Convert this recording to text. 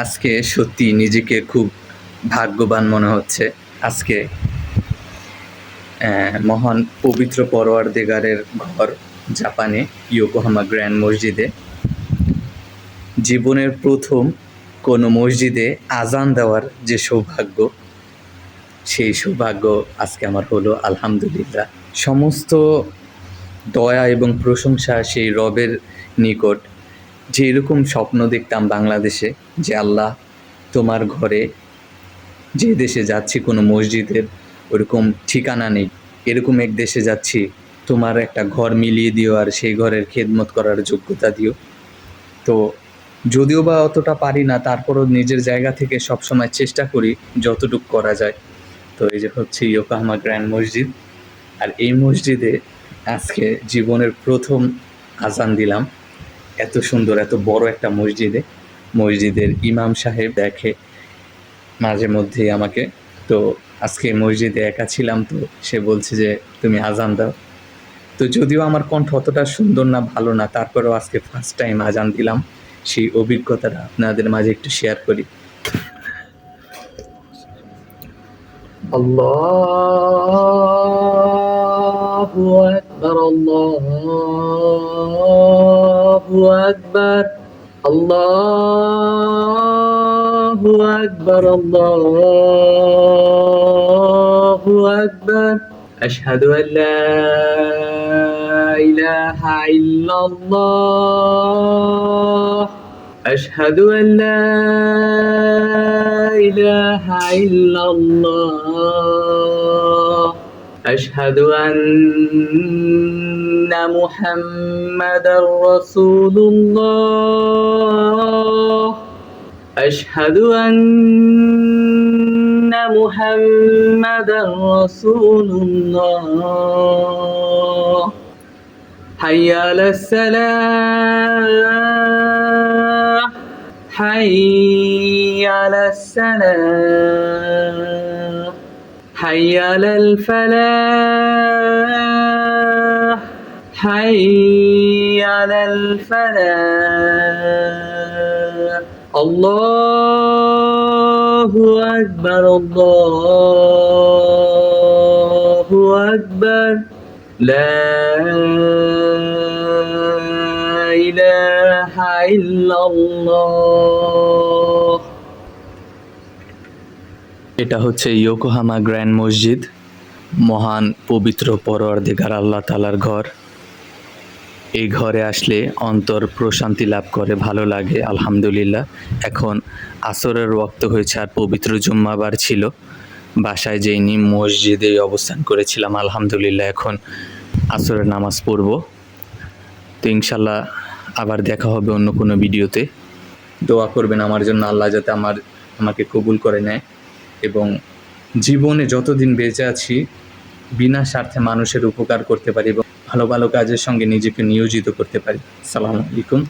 আজকে সত্যি নিজেকে খুব ভাগ্যবান মনে হচ্ছে। আজকে মহান পবিত্র পরওয়ারদিগারের ঘর জাপানে ইয়োকোহামা গ্র্যান্ড মসজিদে জীবনের প্রথম কোনো মসজিদে আজান দেওয়ার যে সৌভাগ্য, সেই সৌভাগ্য আজকে আমার হলো। আলহামদুলিল্লাহ, সমস্ত দয়া এবং প্রশংসা সেই রবের নিকট, যে এরকম স্বপ্ন দেখতাম বাংলাদেশে যে আল্লাহ তোমার ঘরে, যে দেশে যাচ্ছি কোনো মসজিদের ওরকম ঠিকানা নেই, এরকম এক দেশে যাচ্ছি, তোমার একটা ঘর মিলিয়ে দিও আর সেই ঘরের খেদমত করার যোগ্যতা দিও। তো যদিও বা অতটা পারি না, তারপরও নিজের জায়গা থেকে সবসময় চেষ্টা করি যতটুকু করা যায়। তো এই যে হচ্ছে ইয়োকোহামা গ্র্যান্ড মসজিদ, আর এই মসজিদে আজকে জীবনের প্রথম আজান দিলাম। এত সুন্দর, এত বড় একটা মসজিদের ইমাম সাহেব দেখে মাঝে মধ্যেই আমাকে। তো আজকে মসজিদে একা ছিলাম, তো সে বলছে যে তুমি আজান দাও। তো যদিও আমার কণ্ঠ অতটা সুন্দর না, ভালো না, তারপরেও আজকে ফার্স্ট টাইম আজান দিলাম। সেই অভিজ্ঞতাটা আপনাদের মাঝে একটু শেয়ার করি। আল্লাহু আকবার, আল্লাহু আকবার, আল্লাহু আকবার, আল্লাহু আকবার। আশহাদু আল লা ইলাহা ইল্লাল্লাহ, আশহাদু আল লা ইলাহা ইল্লাল্লাহ, আশহাদু আন্না মুহাম্মাদার রাসূলুল্লাহ, আশহাদু আন্না মুহাম্মাদার রাসূলুল্লাহ। হাইয়া আলাস সালাহ, হাইয়া আলাস সালাহ, হাইয়া আলাল ফালাহ, হাইয়া আলাল ফালাহ। আল্লাহু আকবার, আল্লাহু আকবার, লা ইলাহা ইল্লাল্লাহ। এটা হচ্ছে ইয়োকোহামা গ্র্যান্ড মসজিদ, মহান পবিত্র পরওয়ারদিগার আল্লাহ তাআলার ঘর। এই ঘরে আসলে অন্তর প্রশান্তি লাভ করে, ভালো লাগে। আলহামদুলিল্লাহ, এখন আসরের ওয়াক্ত হয়েছে আর পবিত্র জুম্মাবার ছিল। বাসায় যেইনি মসজিদে অবস্থান করেছিলাম। আলহামদুলিল্লাহ, এখন আসরের নামাজ পড়ব। তো ইনশাল্লাহ আবার দেখা হবে অন্য কোনো ভিডিওতে। দোয়া করবেন আমার জন্য, আল্লাহ যাতে আমাকে কবুল করে নেয় এবং জীবনে যতদিন বেঁচে আছি বিনা স্বার্থে মানুষের উপকার করতে পারি এবং ভালো ভালো কাজের সঙ্গে নিজেকে নিয়োজিত করতে পারি। আসসালামু আলাইকুম।